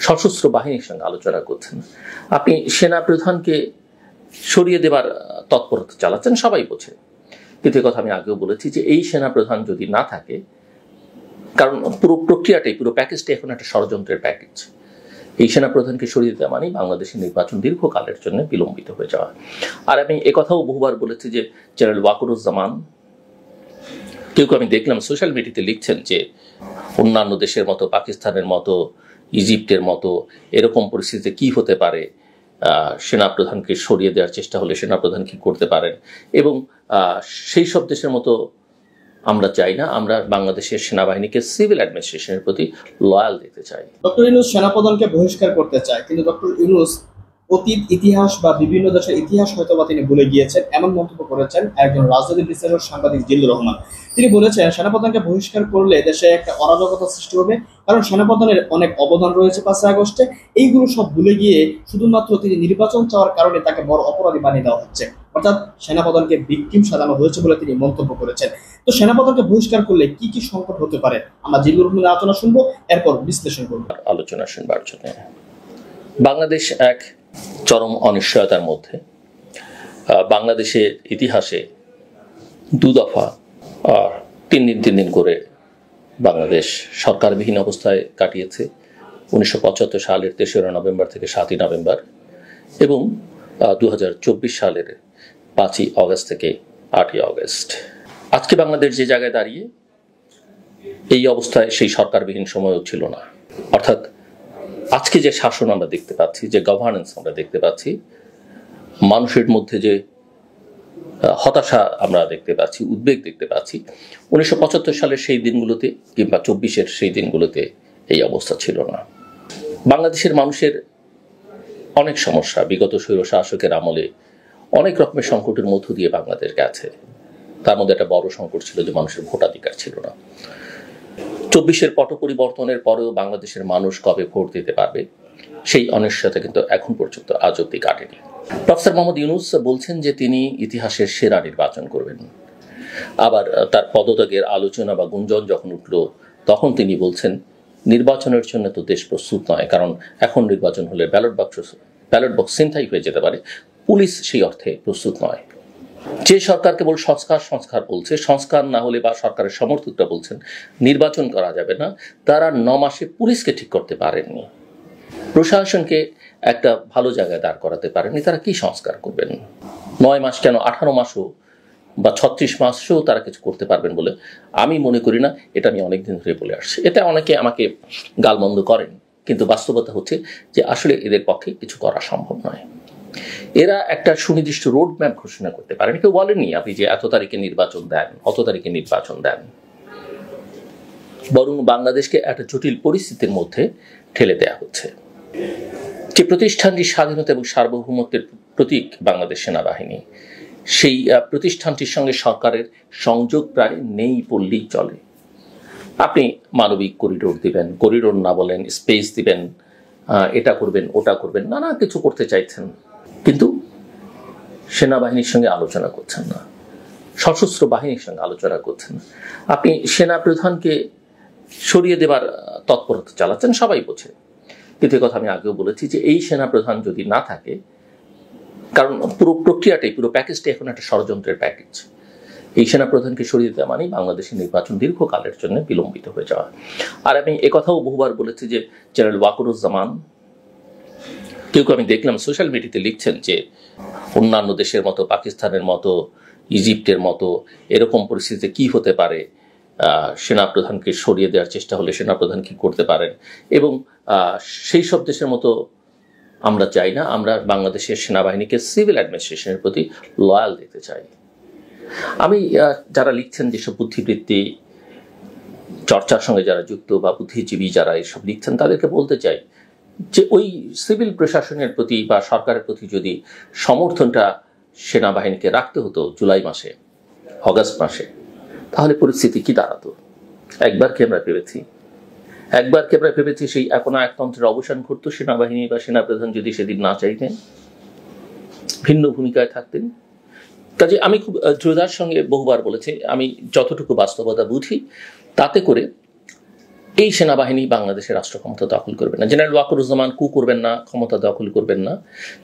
সশস্ত্র বাহিনীর সঙ্গে আলোচনা করছেন, আপনি সেনা প্রধানকে সরিয়ে দেবার তৎপরতা চালাচ্ছেন, সবাই বোঝে। কিন্তু কথা আমি আগেও বলেছি যে এই সেনা প্রধান যদি না থাকে, কারণ পুরো প্রক্রিয়াটাই, পুরো প্যাকেজটা এখন একটা ষড়যন্ত্রের প্যাকেজ। এই সেনা প্রধানকে সরিয়ে দেওয়া মানে বাংলাদেশের নির্বাচন দীর্ঘকালের জন্য বিলম্বিত হয়ে যাওয়া। আর আমি একথাও বহুবার বলেছি যে জেনারেল ওয়াকারুজ্জামান, কেউ আমি দেখলাম সোশ্যাল মিডিয়াতে লিখছেন যে অন্যান্য দেশের মতো, পাকিস্তানের মতো, ইজিপ্টের মতো এরকম পরিস্থিতিতে কি হতে পারে, সেনাপ্রধানকে সরিয়ে দেওয়ার চেষ্টা হলে সেনাপ্রধান কি করতে পারেন, এবং সেই সব দেশের মতো আমরা চাই না। আমরা বাংলাদেশের সেনাবাহিনীকে সিভিল অ্যাডমিনিস্ট্রেশনের প্রতি লয়াল দিতে চাই। ডক্টর ইউনূস সেনাপ্রধানকে বহিষ্কার করতে চায়, কিন্তু ডক্টর ইউনূস অতীত ইতিহাস বা বিভিন্ন দেশের ইতিহাস হয়তোবা তিনি ভুলে গিয়েছেন, এমন মন্তব্য করেছেন একজন রাজনৈতিক বিশ্লেষক সাংবাদিক জিল্লুর রহমান। তিনি বলেছেন সেনাপ্রধানকে বহিষ্কার করলে দেশে একটা অরাজকতা সৃষ্টি হবে, কারণ সেনাপ্রধানের অনেক অবদান রয়েছে 5ই আগস্টে। এইগুলো সব ভুলে গিয়ে শুধুমাত্র তিনি নির্বাচন চাওয়ার কারণে তাকে বড় অপরাধী বানিয়ে দেওয়া হচ্ছে, অর্থাৎ সেনাপ্রধানকে ভিকটিম সাজানো হয়েছে বলে তিনি মন্তব্য করেছেন। তো সেনাপ্রধানকে বহিষ্কার করলে কি কি সংকট হতে পারে, আমরা জিল্লুর রহমানের আলোচনা শুনবো, এরপর বিশ্লেষণ করবো। আলোচনা শুনবার জন্য বাংলাদেশ এক চরম অনিশ্চয়তার মধ্যে। বাংলাদেশের ইতিহাসে 2 দফা 3 দিন করে বাংলাদেশ সরকারবিহীন অবস্থায় কাটিয়েছে, 1975 সালের 3রা নভেম্বর থেকে 7ই নভেম্বর, এবং 2024 সালের 5ই অগস্ট থেকে 8ই অগস্ট। আজকে বাংলাদেশ যে জায়গায় দাঁড়িয়ে, এই অবস্থায় সেই সরকারবিহীন সময়ও ছিল না। অর্থাৎ আজকে যে শাসন আমরা দেখতে পাচ্ছি, যে গভর্নেন্স আমরা দেখতে পাচ্ছি, মানুষের মধ্যে যে হতাশা আমরা দেখতে পাচ্ছি, উদ্বেগ দেখতে পাচ্ছি, 1975 সালের সেই দিনগুলোতে কিংবা 24-এর সেই দিনগুলোতে এই অবস্থা ছিল না। বাংলাদেশের মানুষের অনেক সমস্যা বিগত স্বৈর শাসকের আমলে অনেক রকমের সংকটের মধ্য দিয়ে বাংলাদেশ গেছে। তার মধ্যে একটা বড় সংকট ছিল যে মানুষের ভোটাধিকার ছিল না। 24-এর পট পরিবর্তনের পরেও বাংলাদেশের মানুষ কবে ভোট দিতে পারবে, সেই অনিশ্চয়তা কিন্তু এখন পর্যন্ত আজ অব্দি কাটেনি। প্রফেসর মোহাম্মদ ইউনূস বলছেন যে তিনি ইতিহাসের সেরা নির্বাচন করবেন। আবার তার পদত্যাগের আলোচনা বা গুঞ্জন যখন উঠল, তখন তিনি বলছেন নির্বাচনের জন্য তো দেশ প্রস্তুত নয়, কারণ এখন নির্বাচন হলে ব্যালট বক্স ছিনতাই হয়ে যেতে পারে, পুলিশ সেই অর্থে প্রস্তুত নয়। যে সরকার কেবল সংস্কার বলছে, সংস্কার না হলে বা সরকারের সমর্থকরা বলছেন নির্বাচন করা যাবে না, তারা 9 মাসে পুলিশকে ঠিক করতে পারেননি, প্রশাসনকে একটা ভালো জায়গায় দাঁড় করাতে পারেননি, তারা কি সংস্কার করবেন? 9 মাস কেন, 18 মাসও বা 36 মাসও তারা কিছু করতে পারবেন বলে আমি মনে করি না। এটা আমি অনেকদিন ধরে বলে আসছি। এটা অনেকে আমাকে গালমন্দ করেন, কিন্তু বাস্তবতা হচ্ছে যে আসলে এদের পক্ষে কিছু করা সম্ভব নয়। এরা একটা সুনির্দিষ্ট রোড ম্যাপ ঘোষণা করতে পারেন। কেউ বলেনি আপনি যে এত তারিখে নির্বাচন দেন, অত তারিখে নির্বাচন দেন, বরং বাংলাদেশকে একটা জটিল পরিস্থিতির মধ্যে ঠেলে দেয়া হচ্ছে। যে প্রতিষ্ঠানটি স্বাধীনতা এবং সার্বভৌমত্বের প্রতীক বাংলাদেশ সেনাবাহিনী, সেই প্রতিষ্ঠানটির সঙ্গে সরকারের সংযোগ প্রায় নেই বললেই চলে। আপনি মানবিক করিডোর দিবেন, করিডোর না বলেন স্পেস দিবেন, এটা করবেন ওটা করবেন, নানা কিছু করতে চাইছেন, কিন্তু সেনাবাহিনীর সঙ্গে আলোচনা করছেন না, সশস্ত্র বাহিনীর সঙ্গে আলোচনা করছেন না। আপনি সেনা প্রধানকে সরিয়ে দেবার তৎপরতা চালাচ্ছেন, সবাই বোঝে। কিন্তু কথা আমি আগেও বলেছি যে এই সেনা প্রধান যদি না থাকে, কারণ পুরো প্রক্রিয়াটাই, পুরো প্যাকেজটা এখন একটা ষড়যন্ত্রের প্যাকেজ। এই সেনা প্রধানকে সরিয়ে দেওয়া মানে বাংলাদেশের নির্বাচন দীর্ঘকালের জন্য বিলম্বিত হয়ে যাওয়া। আর আমি একথাও বহুবার বলেছি যে জেনারেল ওয়াকারুজ্জামান, কেউ আমি দেখলাম সোশ্যাল মিডিয়াতে লিখছেন যে অন্যান্য দেশের মতো, পাকিস্তানের মতো, ইজিপ্টের মতো এরকম পরিস্থিতিতে কি হতে পারে, সেনাপ্রধানকে সরিয়ে দেওয়ার চেষ্টা হলে সেনাপ্রধান কি করতে পারেন, এবং সেই সব দেশের মতো আমরা চাই না। আমরা বাংলাদেশের সেনাবাহিনীকে সিভিল অ্যাডমিনিস্ট্রেশনের প্রতি লয়াল দিতে চাই। আমি যারা লিখছেন যেসব বুদ্ধিবৃত্তি চর্চার সঙ্গে যারা যুক্ত বা বুদ্ধিজীবী যারা এসব লিখছেন, তাদেরকে বলতে চাই যে ওই সিভিল প্রশাসনের প্রতি বা সরকারের প্রতি যদি সমর্থনটা সেনাবাহিনীকে রাখতে হতো জুলাই মাসে, অগাস্ট মাসে, তাহলে পরিস্থিতি কি দাঁড়াতো? একবার কি আমরা ভেবেছি সেই একনায়কতন্ত্রের অবসান ঘটতো সেনাবাহিনী বা সেনাপ্রধান যদি সেদিন না চাইতেন, ভিন্ন ভূমিকায় থাকতেন? কাজে আমি খুব দৃঢ়তার সঙ্গে বহুবার বলেছি, আমি যতটুকু বাস্তবতা বুঝি তাতে করে এই সেনাবাহিনী বাংলাদেশের রাষ্ট্র ক্ষমতা দখল করবে না। জেনারেল ওয়াকারুজ্জামান কু করবেন না, ক্ষমতা দখল করবেন না,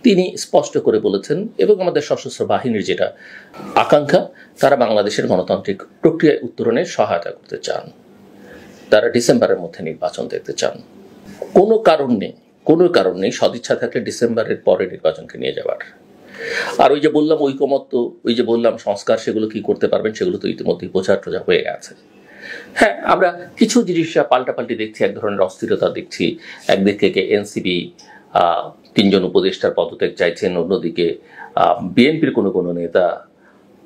তিনি স্পষ্ট করে বলেছেন। এবং আমাদের সশস্ত্র বাহিনীর যেটা আকাঙ্ক্ষা, তারা বাংলাদেশের গণতান্ত্রিক প্রক্রিয়ায় উত্তরণে সহায়তা করতে চান, তারা ডিসেম্বরের মধ্যে নির্বাচন দেখতে চান। কোনো কারণ নেই সদিচ্ছা থাকলে ডিসেম্বরের পরে নির্বাচনকে নিয়ে যাওয়ার। আর ওই যে বললাম ঐকমত্য, ওই যে বললাম সংস্কার, সেগুলো কি করতে পারবেন, সেগুলো তো ইতিমধ্যেই বোঝা টোঝা হয়ে গেছে। হ্যাঁ, আমরা কিছু জিনিসটা পাল্টাপাল্টি দেখছি, এক ধরনের অস্থিরতা দেখছি। একদিক থেকে এনসিপি 3 জন উপদেষ্টার পদত্যাগ চাইছেন, অন্যদিকে বিএনপির কোনো নেতা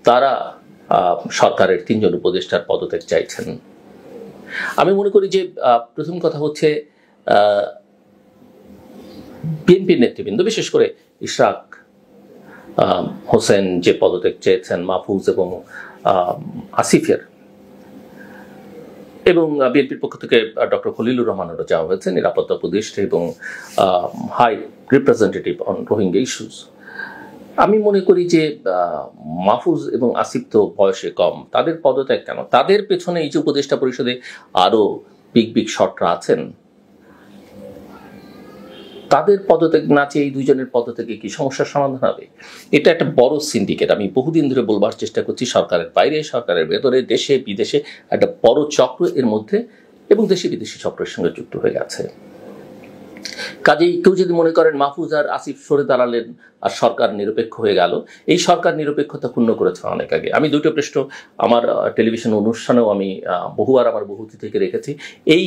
তারা সরকারের 3 জন উপদেষ্টার পদত্যাগ চাইছেন। আমি মনে করি যে প্রথম কথা হচ্ছে বিএনপির নেতৃবৃন্দ, বিশেষ করে ইশরাক হোসেন যে পদত্যাগ চেয়েছেন, মাহফুজ এবং আসিফের, এবং বিএনপির পক্ষ থেকে ডক্টর খলিলুর রহমানেরও যাওয়া হয়েছে, নিরাপত্তা উপদেষ্টা এবং high representative on Rohingya issues. আমি মনে করি যে মাহফুজ এবং আসিফ তো বয়সে কম, তাদের পদত্যাগ কেন? তাদের পেছনে এই যে উপদেষ্টা পরিষদে আরো বিগ শটরা আছেন, তাদের পদত্যাগ না চেয়ে এই 2 জনের পদত্যাগে কি সমস্যার সমাধান হবে? এটা একটা বড় সিন্ডিকেট। আমি বহুদিন ধরে বলবার চেষ্টা করছি, সরকারের বাইরে, সরকারের ভেতরে, দেশে বিদেশে একটা বড় চক্র এর মধ্যে, এবং দেশি বিদেশি চক্রের সঙ্গে যুক্ত হয়ে গেছে। কাজেই কেউ যদি মনে করেন মাহফুজ আর আসিফ সরে দাঁড়ালেন আর সরকার নিরপেক্ষ হয়ে গেল, এই সরকার নিরপেক্ষতা ক্ষুণ্ণ করেছে অনেক আগে। আমি 2টো পৃষ্ঠ আমার টেলিভিশন অনুষ্ঠানেও আমি বহুবার আমার বহুতি থেকে রেখেছি, এই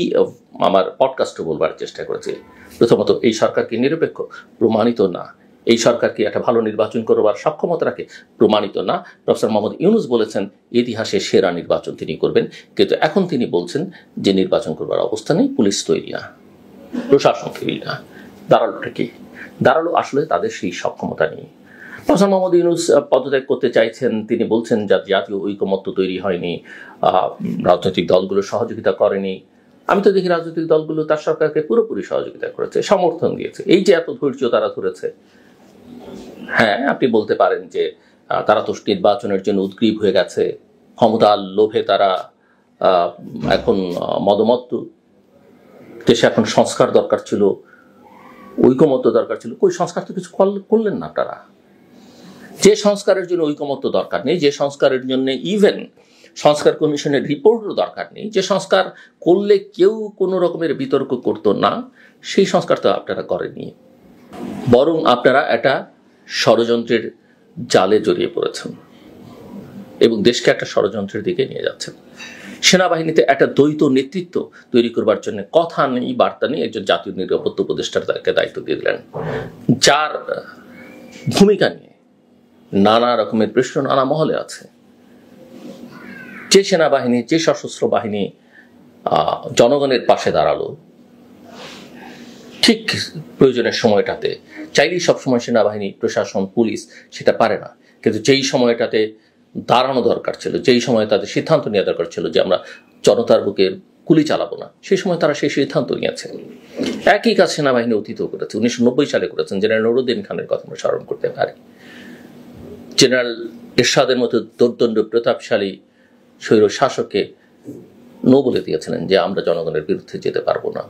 আমার পডকাস্টও বলবার চেষ্টা করেছি। প্রথমত, এই সরকার কি নিরপেক্ষ? প্রমাণিত না। এই সরকার কি একটা ভালো নির্বাচন করবার সক্ষমতা রাখে? প্রমাণিত না। প্রফেসর মোহাম্মদ ইউনূস বলেছেন ইতিহাসে সেরা নির্বাচন তিনি করবেন, কিন্তু এখন তিনি বলছেন যে নির্বাচন করবার অবস্থা নেই, পুলিশ তৈরি না, প্রশাসন তৈরি না। দাঁড়ালোটা কি? দাঁড়ালো আসলে তাদের সেই সক্ষমতা নেই। প্রফেসর মোহাম্মদ ইউনূস পদত্যাগ করতে চাইছেন, তিনি বলছেন জাতীয় ঐকমত্য তৈরি হয়নি, রাজনৈতিক দলগুলো সহযোগিতা করেনি। আমি তো দেখি রাজনৈতিক দলগুলো তার সরকারকে পুরোপুরি সহযোগিতা করেছে, সমর্থন দিয়েছে। এই যে এত ধৈর্য তারা ধরেছে, হ্যাঁ আপনি বলতে পারেন যে তারা তো নির্বাচনের জন্য উদ্গ্রীব হয়ে গেছে, ক্ষমতার লোভে তারা এখন মদমত্ত, দেশে এখন সংস্কার দরকার ছিল, ঐকমত্য দরকার ছিল। কই সংস্কার তো কিছু করলেন না আপনারা। যে সংস্কারের জন্য ঐকমত্য দরকার নেই, যে সংস্কারের জন্য ইভেন সংস্কার কমিশনের রিপোর্টও দরকার নেই, যে সংস্কার করলে কেউ কোনো রকমের বিতর্ক করতো না, সেই সংস্কার তো আপনারা করেননি। বরং আপনারা একটা ষড়যন্ত্রের জালে জড়িয়ে পড়েছেন এবং দেশকে একটা ষড়যন্ত্রের দিকে নিয়ে যাচ্ছেন। সেনাবাহিনীতে একটা দ্বৈত নেতৃত্ব তৈরি করবার জন্য কথা নেই, বার্তা নেই, একজন জাতীয় নিরাপত্তা উপদেষ্টার তাকে দায়িত্ব দিয়ে দিলেন, যার ভূমিকা নিয়ে নানা রকমের প্রশ্ন নানা মহলে আছে। যে সেনাবাহিনী, যে সশস্ত্র বাহিনী জনগণের পাশে দাঁড়ালো ঠিক প্রয়োজনের সময়টাতে, চাইলেই সবসময় সেনাবাহিনী, প্রশাসন, পুলিশ সেটা পারে না, কিন্তু যেই সময়টাতে দাঁড়ানো দরকার ছিল, যেই সময় তাদের সিদ্ধান্ত নেওয়া দরকার ছিল যে আমরা জনতার বুকে গুলি চালাবো না, সেই সময় তারা সেই সিদ্ধান্ত নিয়েছে। একই কাজ সেনাবাহিনী অতীতও করেছে, 1990 সালে করেছেন। জেনারেল নুরুদ্দিন খানের কথা আমরা স্মরণ করতে পারি। জেনারেল এরশাদের মতো দুর্দণ্ড প্রতাপশালী স্বৈর শাসককে নো বলে দিয়েছিলেন যে আমরা জনগণের বিরুদ্ধে যেতে পারবো না।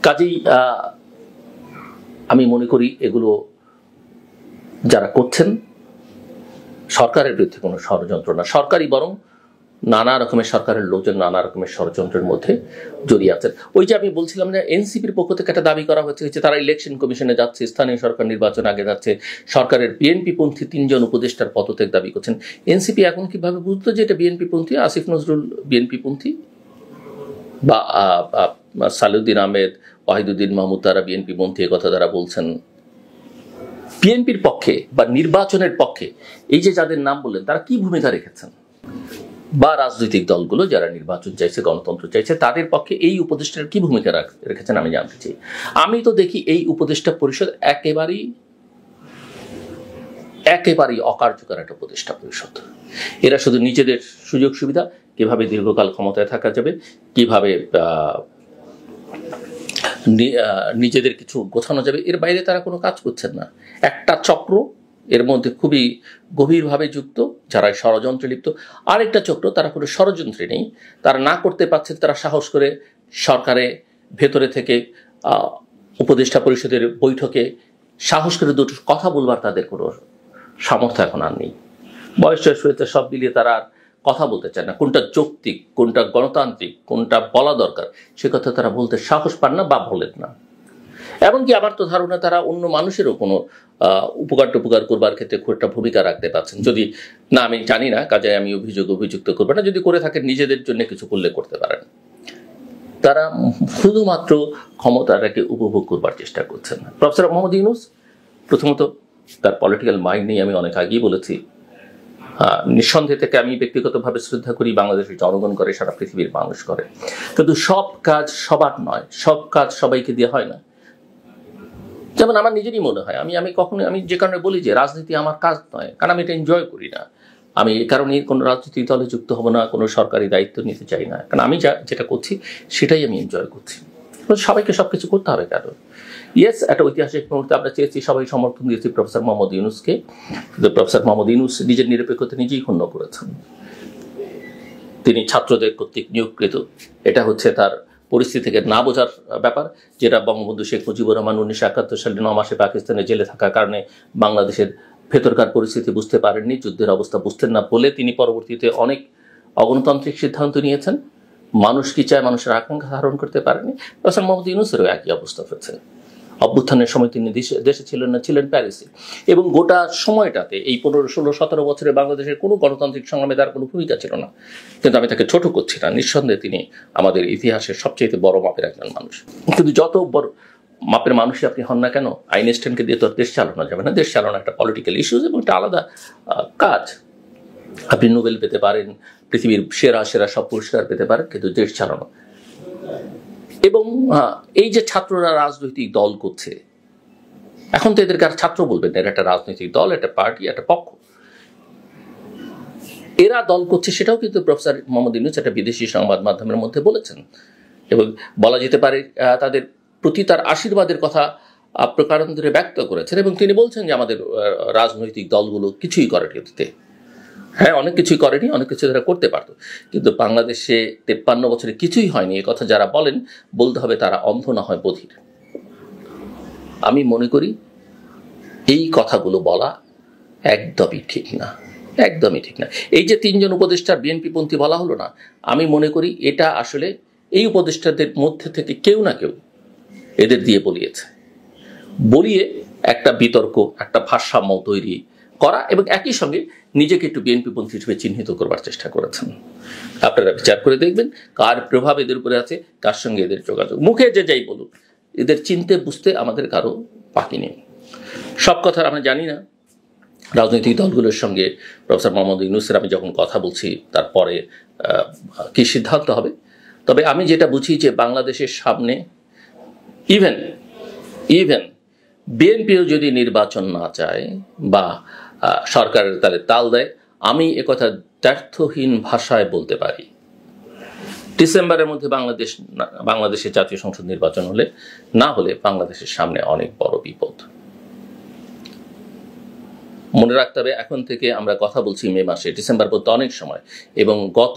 কাজেই আমি মনে করি এগুলো যারা করছেন সরকারের বিরুদ্ধে কোনো ষড়যন্ত্র না, সরকারই বরং নানা রকমের, সরকারের লোকজন নানা রকমের ষড়যন্ত্রের মধ্যে জড়িয়ে আছেন। ওই যে আমি বলছিলাম না, এনসিপির পক্ষ থেকে একটা দাবি করা হচ্ছে যে তারা ইলেকশন কমিশনে যাচ্ছে, স্থানীয় সরকার নির্বাচন আগে যাচ্ছে, সরকারের বিএনপি পন্থী 3 জন উপদেষ্টার পদত্যাগ দাবি করছেন। এনসিপি এখন কিভাবে বুঝতো যে এটা বিএনপি পন্থী? আসিফ নজরুল বিএনপি পন্থী, বা সালেউদ্দিন আহমেদ, ওয়াহিদুদ্দিন মাহমুদ তারা বিএনপি পন্থী, কথা তারা বলছেন। বিএনপির পক্ষে বা নির্বাচনের পক্ষে এই যে যাদের নাম বললেন, তারা কি ভূমিকা রেখেছেন? বা রাজনৈতিক দলগুলো যারা নির্বাচন চাইছে, গণতন্ত্র চাইছে, তাদের পক্ষে এই উপদেষ্টার কি ভূমিকা রেখেছেন আমি জানতে চাই। আমি তো দেখি এই উপদেষ্টা পরিষদ একেবারেই অকার্যকর একটা উপদেষ্টা পরিষদ। এরা শুধু নিজেদের সুযোগ সুবিধা, কিভাবে দীর্ঘকাল ক্ষমতায় থাকা যাবে, কিভাবে নিজেদের কিছু গোছানো যাবে, এর বাইরে তারা কোনো কাজ করছেন না। একটা চক্র এর মধ্যে খুবই গভীরভাবে যুক্ত, যারা ষড়যন্ত্রে লিপ্ত। আরেকটা চক্র, তারা কোনো ষড়যন্ত্রে নেই, তারা না করতে পারছে, তারা সাহস করে সরকারে ভেতরে থেকে উপদেষ্টা পরিষদের বৈঠকে সাহস করে দুটো কথা বলবার তাদের কোনো সামর্থ্য এখন আর নেই। বয়স হয়েছে, সব মিলিয়ে তারা আর কথা বলতে চায় না। কোনটা যৌক্তিক, কোনটা গণতান্ত্রিক, কোনটা বলা দরকার, সে কথা তারা বলতে সাহস পান না বা বলেন না। এমনকি আমার তো ধারণা তারা অন্য মানুষেরও কোনো উপকার টুপকার করবার ক্ষেত্রে খুব একটা ভূমিকা রাখতে পারছেন। যদি না, আমি জানি না, কাজে আমি অভিযুক্ত করবো না। যদি করে থাকেন, নিজেদের জন্য কিছু করলে করতে পারেন। তারা শুধুমাত্র ক্ষমতাটাকে উপভোগ করবার চেষ্টা করছেন। প্রফেসর মোহাম্মদ ইউনূস প্রথমত তার পলিটিক্যাল মাইন্ড নেই, আমি অনেক আগেই বলেছি। নিঃসন্দেহ থেকে আমি ব্যক্তিগতভাবে শ্রদ্ধা করি, বাংলাদেশের জনগণ করে, সারা পৃথিবীর মানুষ করে। কিন্তু সব কাজ সবার নয়, সব কাজ সবাইকে দিয়ে হয় না। যেমন আমার নিজেরই মনে হয়, আমি কখনো, আমি যে কারণে বলি যে রাজনীতি আমার কাজ নয়, কারণ আমি এটা এনজয় করি না। আমি এই কারণে কোনো রাজনৈতিক দলে যুক্ত হব না, কোনো সরকারি দায়িত্ব নিতে চাই না, কারণ আমি যেটা করছি সেটাই আমি এনজয় করছি। সবাইকে সবকিছু করতে হবে কেন? ইয়েস, একটা ঐতিহাসিক মুহূর্তে আমরা চেয়েছি, সবাই সমর্থন দিয়েছি প্রফেসর মোহাম্মদ ইউনূসকে, কিন্তু প্রফেসর মোহাম্মদ ইউনূস নিজের নিরপেক্ষতা নিজেই ক্ষুণ্ণ করেছেন। তিনি ছাত্রদের কর্তৃক নিয়োগকৃত, এটা হচ্ছে তার পরিস্থিতি থেকে না বোঝার ব্যাপার, যেটা বঙ্গবন্ধু শেখ মুজিবুর রহমান 1971 সালে 9 মাসে পাকিস্তানে জেলে থাকার কারণে বাংলাদেশের ভেতরকার পরিস্থিতি বুঝতে পারেননি, যুদ্ধের অবস্থা বুঝতেন না বলে তিনি পরবর্তীতে অনেক অগণতান্ত্রিক সিদ্ধান্ত নিয়েছেন। মানুষ কি চায়, মানুষের আকাঙ্ক্ষা ধারণ করতে পারেনি। প্রফেসর মোহাম্মদ ইউনূসেরও একই অবস্থা হয়েছে। অভ্যুত্থানের সময় তিনি দেশে ছিলেন না, ছিলেন প্যারিসে। এবং গোটা সময়টাতে এই 15, 16, 17 বছরে বাংলাদেশের কোনো গণতান্ত্রিক সংগ্রামে তার কোনো ভূমিকা ছিল না। কিন্তু আমি তাকে ছোট করছি না, নিঃসন্দেহে তিনি আমাদের ইতিহাসের সবচেয়ে বড় মাপের একজন মানুষ। কিন্তু যত বড় মাপের মানুষই আপনি হন না কেন, আইনস্টাইনকে দিয়ে তো দেশ চালানো যাবে না। দেশ চালানো একটা পলিটিক্যাল ইস্যুজ এবং একটা আলাদা কাজ। আপনি নোবেল পেতে পারেন, পৃথিবীর সেরা সব পুরস্কার পেতে পারেন, কিন্তু দেশ চালানো। এবং এই যে ছাত্ররা রাজনৈতিক দল করছে, এখন তো এদেরকে আর ছাত্র বলবেন না, এরা একটা রাজনৈতিক দল, একটা পার্টি, একটা পক্ষ। এরা দল করছে, সেটাও কিন্তু প্রফেসর মোহাম্মদ ইউনূস একটা বিদেশি সংবাদ মাধ্যমের মধ্যে বলেছেন। এবং বলা যেতে পারে তাদের প্রতি তার আশীর্বাদের কথা প্রকারান্তরে ব্যক্ত করেছেন। এবং তিনি বলছেন যে আমাদের রাজনৈতিক দলগুলো কিছুই করেনি অতীতে। হ্যাঁ, অনেক কিছুই করেনি, অনেক কিছু তারা করতে পারত, কিন্তু বাংলাদেশে 53 বছরে কিছুই হয়নি, এ কথা যারা বলেন, বলতে হবে তারা অন্ধ না হয় বধির। আমি মনে করি এই কথাগুলো বলা একদমই ঠিক না, একদমই ঠিক না। এই যে 3 জন উপদেষ্টার বিএনপিপন্থী বলা হলো না, আমি মনে করি এটা আসলে এই উপদেষ্টাদের মধ্যে থেকে কেউ না কেউ এদের দিয়ে বলিয়ে একটা বিতর্ক, একটা ভারসাম্য তৈরি করা, এবং একই সঙ্গে নিজেকে একটু বিএনপিপন্থী হিসেবে চিহ্নিত করবার চেষ্টা করেছেন। আপনারা বিচার করে দেখবেন কার প্রভাব এদের উপরে আছে, কার সঙ্গে এদের যোগাযোগ। মুখে যে যাই বলুক, এদের চিনতে বুঝতে আমাদের কারো বাকি নেই। সব কথা আমরা জানি না। রাজনৈতিক দলগুলোর সঙ্গে প্রফেসর মোহাম্মদ ইউনূসের আমি যখন কথা বলছি, তারপরে কি সিদ্ধান্ত হবে। তবে আমি যেটা বুঝি যে বাংলাদেশের সামনে ইভেন বিএনপিও যদি নির্বাচন না চায় বা সরকারের তালে তাল দেয়, আমি একথা দ্ব্যর্থহীন ভাষায় বলতে পারি, ডিসেম্বরের মধ্যে বাংলাদেশের জাতীয় সংসদ নির্বাচন হলে না হলে বাংলাদেশের সামনে অনেক বড় বিপদ। মনে রাখতে হবে, এখন থেকে আমরা কথা বলছি মে মাসে, ডিসেম্বর পর্যন্ত অনেক সময়, এবং গত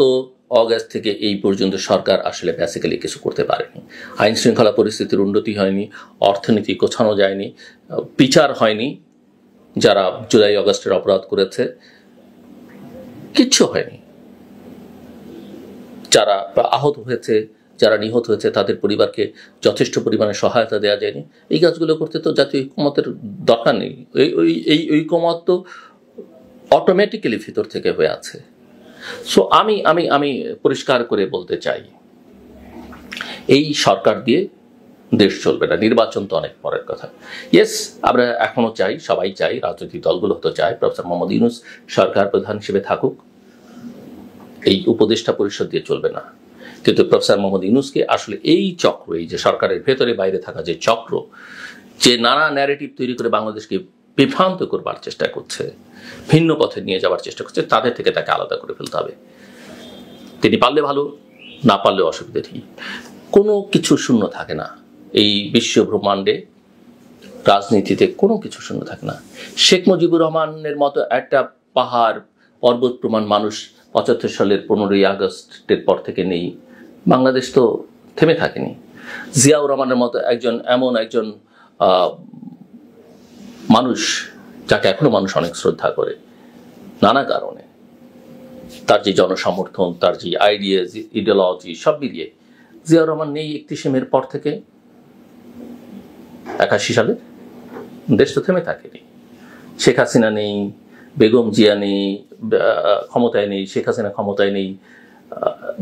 অগাস্ট থেকে এই পর্যন্ত সরকার আসলে বেসিক্যালি কিছু করতে পারেনি। আইন শৃঙ্খলা পরিস্থিতির উন্নতি হয়নি, অর্থনীতি গোছানো যায়নি, বিচার হয়নি, যারা জুলাই অগাস্টের অপরাধ করেছে কিচ্ছু হয়নি, যারা আহত হয়েছে, যারা নিহত হয়েছে তাদের পরিবারকে যথেষ্ট পরিমাণে সহায়তা দেওয়া যায়নি। এই কাজগুলো করতে তো জাতীয় ঐকমত্যের দরকার নেই। এই ঐকমত্য তো অটোমেটিক্যালি ভিতর থেকে হয়ে আছে। সো আমি পরিষ্কার করে বলতে চাই, এই সরকার দিয়ে দেশ চলবে না। নির্বাচন তো অনেক পরের কথা। ইয়েস, আমরা এখনো চাই, সবাই চাই, রাজনৈতিক দলগুলো তো চায় প্রফেসর মোহাম্মদ ইউনূস সরকার প্রধান হিসেবে থাকুক। এই উপদেষ্টা পরিষদ দিয়ে চলবে না। কিন্তু প্রফেসর মোহাম্মদ ইউনূসকে আসলে এই চক্র, এই যে সরকারের ভেতরে বাইরে থাকা যে চক্র, যে নানা ন্যারেটিভ তৈরি করে বাংলাদেশকে বিভ্রান্ত করবার চেষ্টা করছে, ভিন্ন পথে নিয়ে যাওয়ার চেষ্টা করছে, তাদের থেকে তাকে আলাদা করে ফেলতে হবে। তিনি পারলে ভালো, না পারলে অসুবিধা নেই। কোনো কিছু শূন্য থাকে না এই বিশ্ব ব্রহ্মাণ্ডে। রাজনীতিতে কোনো কিছু শূন্য থাকে না। শেখ মুজিবুর রহমানের মতো একটা পাহাড় পর্বত প্রমাণ মানুষ ৭৫ সালের 15ই আগস্টের পর থেকে নেই। বাংলাদেশ তো থেমে থাকেনি। জিয়াউর রহমানের মতো এমন একজন মানুষ যাকে এখনো মানুষ অনেক শ্রদ্ধা করে নানা কারণে, তার যে জনসমর্থন, তার যে আইডিয়া, ইডিওলজি সব মিলিয়ে জিয়াউর রহমান নেই 31শে মের পর থেকে 81 সালে। দেশ তো থেমে থাকেনি। শেখ হাসিনা নেই, বেগম জিয়া নেই, ক্ষমতায় নেই, শেখ হাসিনা ক্ষমতায় নেই,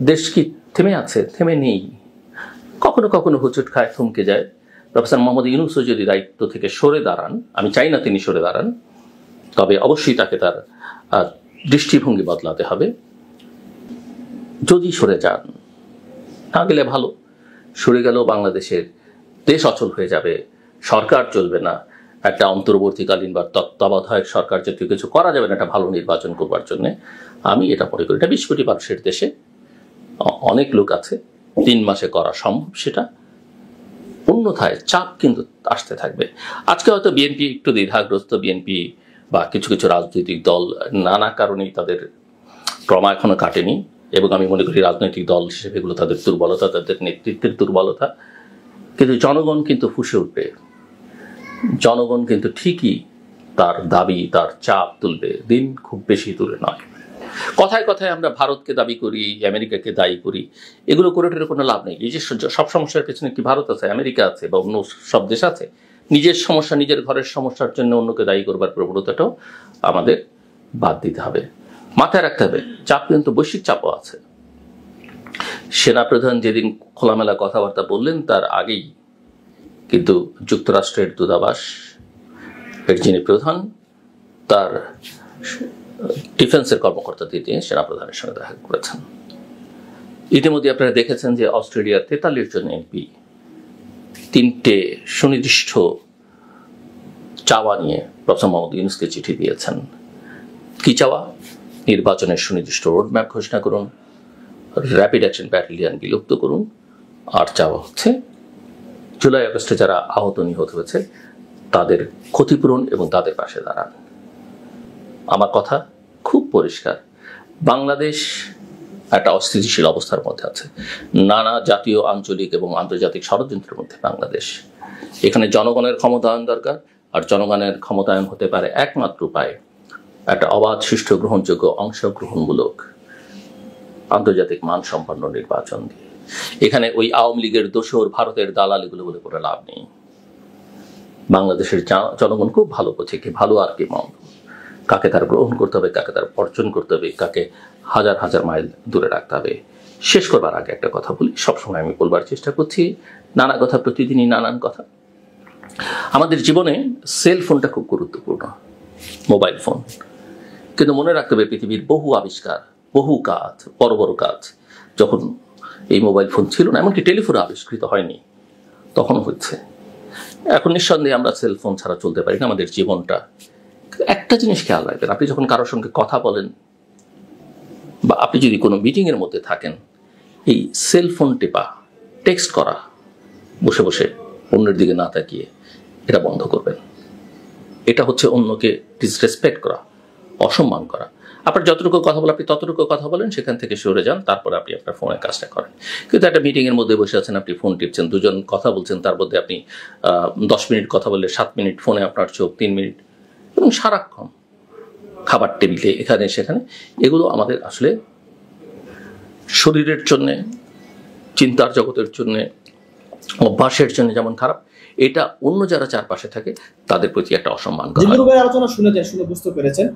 দেশ কি থেমে আছে? থেমে নেই। কখনো কখনো হুচুট খায়, থমকে যায়। প্রফেসর মোহাম্মদ ইউনূসও যদি দায়িত্ব থেকে সরে দাঁড়ান, আমি চাই না তিনি সরে দাঁড়ান, তবে অবশ্যই তাকে তার দৃষ্টিভঙ্গি বদলাতে হবে। যদি সরে যান, না গেলে ভালো, সরে গেলেও বাংলাদেশের দেশ অচল হয়ে যাবে, সরকার চলবে না, একটা অন্তর্বর্তীকালীন বা তত্ত্বাবধায়ক সরকার জাতীয় কিছু করা যাবে না একটা ভালো নির্বাচন করবার জন্য। আমি এটা মনে করি এটা 20 কোটি মানুষের দেশে অনেক লোক আছে, 3 মাসে করা সম্ভব সেটা। অন্যথায় চাপ কিন্তু আসতে থাকবে। আজকে হয়তো বিএনপি একটু দ্বিধাগ্রস্ত, বিএনপি বা কিছু কিছু রাজনৈতিক দল নানা কারণেই তাদের ক্রমা এখনো কাটেনি, এবং আমি মনে করি রাজনৈতিক দল হিসেবে এগুলো তাদের দুর্বলতা, তাদের নেতৃত্বের দুর্বলতা। কিন্তু জনগণ কিন্তু ফুঁসে উঠবে, জনগণ কিন্তু ঠিকই তার দাবি, তার চাপ তুলবে, দিন খুব বেশি দূরে নয়। কথায় কথায় আমরা ভারতকে দাবি করি, আমেরিকাকে দায়ী করি, এগুলো করে কোনো লাভ নেই। এই যে সব সমস্যার পেছনে কি ভারত আছে, আমেরিকা আছে বা অন্য সব দেশ আছে? নিজের সমস্যা, নিজের ঘরের সমস্যার জন্য অন্যকে দায়ী করবার প্রবণতাটাও আমাদের বাদ দিতে হবে। মাথায় রাখতে হবে চাপ কিন্তু বৈশ্বিক চাপও আছে। সেনাপ্রধান যেদিন খোলামেলা কথাবার্তা বললেন, তার আগেই কিন্তু যুক্তরাষ্ট্রের দূতাবাস এর যিনি প্রধান, তার ডিফেন্সের কর্মকর্তা দিয়ে সেনাপ্রধানের সঙ্গে দেখা করেছেন। ইতিমধ্যে আপনারা দেখেছেন যে অস্ট্রেলিয়ার 43 জন এমপি 3টে সুনির্দিষ্ট চাওয়া নিয়ে প্রফেসর মোহাম্মদ ইউনূসকে চিঠি দিয়েছেন। কি চাওয়া? নির্বাচনের সুনির্দিষ্ট রোডম্যাপ ঘোষণা করুন, র্যাপিড অ্যাকশন ব্যাটালিয়ন বিলুপ্ত করুন, আর চাওয়া হচ্ছে জুলাই আগস্টে যারা আহত নিহত হয়েছে তাদের ক্ষতিপূরণ এবং তাদের পাশে দাঁড়ান। আমার কথা খুব পরিষ্কার, বাংলাদেশ একটা অস্থিতিশীল অবস্থার মধ্যে আছে। নানা জাতীয়, আঞ্চলিক এবং আন্তর্জাতিক ষড়যন্ত্রের মধ্যে বাংলাদেশ। এখানে জনগণের ক্ষমতায়ন দরকার, আর জনগণের ক্ষমতায়ন হতে পারে একমাত্র উপায় একটা অবাধ, সুষ্ঠু, গ্রহণযোগ্য, অংশগ্রহণমূলক আন্তর্জাতিক মানসম্পন্ন নির্বাচন দিয়ে। এখানে ওই আওয়ামী লীগের দোসর, ভারতের দালাল এগুলো বলে করে লাভ নেই। বাংলাদেশের জনগণ খুব ভালো বোঝে কি ভালো আর কি মন্দ, কাকে তার গ্রহণ করতে হবে, কাকে তার বর্জন করতে হবে, কাকে হাজার হাজার মাইল দূরে রাখতে হবে। শেষ করবার আগে একটা কথা বলি, সবসময় আমি বলবার চেষ্টা করছি, নানা কথা, প্রতিদিনই নানান কথা। আমাদের জীবনে সেল ফোনটা খুব গুরুত্বপূর্ণ, মোবাইল ফোন। কিন্তু মনে রাখতে হবে পৃথিবীর বহু আবিষ্কার, বহু কাজ, বড় বড় কাজ যখন এই মোবাইল ফোন ছিল না, এমনকি টেলিফোন আবিষ্কৃত হয়নি, তখন হচ্ছে। এখন নিঃসন্দেহে আমরা সেল ফোন ছাড়া চলতে পারি না আমাদের জীবনটা। একটা জিনিস খেয়াল রাখবেন, আপনি যখন কারোর সঙ্গে কথা বলেন বা আপনি যদি কোনো মিটিংয়ের মধ্যে থাকেন, এই সেল ফোন টেপা, টেক্সট করা বসে বসে অন্যের দিকে না তাকিয়ে, এটা বন্ধ করবেন। এটা হচ্ছে অন্যকে ডিসরেসপেক্ট করা, অসম্মান করা। আপনার যতটুকু কথা বলে আপনি ততটুকু কথা বলেন, সেখান থেকে সরে যান, তারপরে আপনি আপনার ফোনের কাজটা করেন। কিন্তু একটা মিটিংয়ের মধ্যে বসে আছেন, আপনি ফোন টিপছেন, দুজন কথা বলছেন, তার মধ্যে আপনি 10 মিনিট কথা বললে 7 মিনিট ফোনে আপনার চোখ, 3 মিনিট, এবং সারাক্ষণ খাবার টেবিলে এখানে সেখানে, এগুলো আমাদের আসলে শরীরের জন্যে, চিন্তার জগতের জন্যে, অভ্যাসের জন্য যেমন খারাপ, এটা অন্য যারা চারপাশে থাকে তাদের প্রতি একটা অসম্মান করা। জিল্লুর আলোচনা শুনে বুঝতে পেরেছেন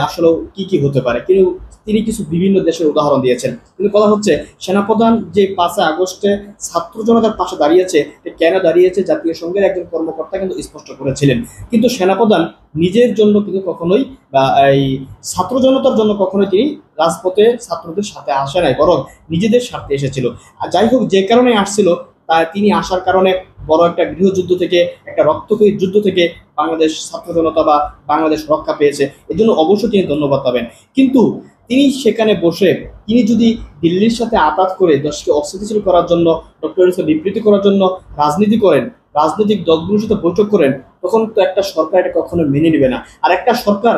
আসলে কি কি হতে পারে, কিন্তু তিনি কিছু বিভিন্ন দেশের উদাহরণ দিয়েছেন। কিন্তু কথা হচ্ছে, সেনাপ্রধান যে 5 আগস্টে ছাত্র জনতার পাশে দাঁড়িয়েছে, কেন দাঁড়িয়েছে জাতীয় সংঘের একজন কর্মকর্তা কিন্তু স্পষ্ট করেছিলেন। কিন্তু সেনাপ্রধান নিজের জন্য কিন্তু কখনোই বা এই ছাত্র জনতার জন্য কখনোই তিনি রাজপথে ছাত্রদের সাথে আসে নাই, বরং নিজেদের স্বার্থে এসেছিল। আর যাই হোক, যে কারণে আসছিল, তা তিনি আসার কারণে বড় একটা গৃহযুদ্ধ থেকে, একটা রক্তক্ষয়ী যুদ্ধ থেকে বাংলাদেশ ছাত্র জনতা বা বাংলাদেশ রক্ষা পেয়েছে। এর জন্য অবশ্যই তিনি ধন্যবাদ পাবেন। কিন্তু তিনি সেখানে বসে তিনি যদি দিল্লির সাথে আঘাত করে দেশকে অস্থিতিশীল করার জন্য, ডক্টর ইউনূসকে বিবৃতি করার জন্য রাজনীতি করেন, রাজনৈতিক দলগুলোর সাথে বৈঠক করেন, তখন তো একটা সরকার এটা কখনো মেনে নেবে না। আর একটা সরকার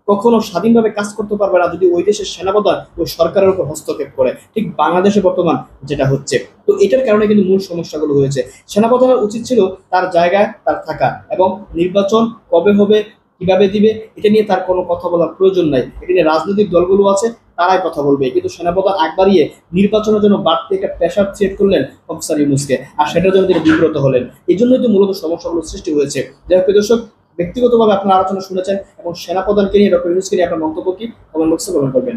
কখনো স্বাধীনভাবে কাজ করতে পারবে না যদি ওই দেশের সেনাপ্রধান ওই সরকারের উপর হস্তক্ষেপ করে। ঠিক বাংলাদেশে বর্তমান যেটা হচ্ছে, তো এটার কারণে কিন্তু মূল সমস্যাগুলো হয়েছে। সেনাপ্রধানের উচিত ছিল তার জায়গায় তার থাকা, এবং নির্বাচন কবে হবে, কিভাবে দিবে, এটা নিয়ে তার কোনো কথা বলার প্রয়োজন নাই। এটা নিয়ে রাজনৈতিক দলগুলো আছে, তারাই কথা বলবে। কিন্তু সেনাপ্রধান একবারিয়ে নির্বাচনের জন্য বাড়তি একটা প্রেশার সেট করলেন প্রফেসর ইউনূসকে, আর সেটার জন্য তিনি বিব্রত হলেন। এই জন্যই তো মূলত সমস্যাগুলো সৃষ্টি হয়েছে। যাই হোক দর্শক, ব্যক্তিগতভাবে আপনার আলোচনা শুনেছেন এবং সেনাপ্রধানকে নিয়ে, ডক্টর ইউনূসকে নিয়ে আপনার মন্তব্য কি, কমেন্ট বক্সে কমেন্ট করবেন।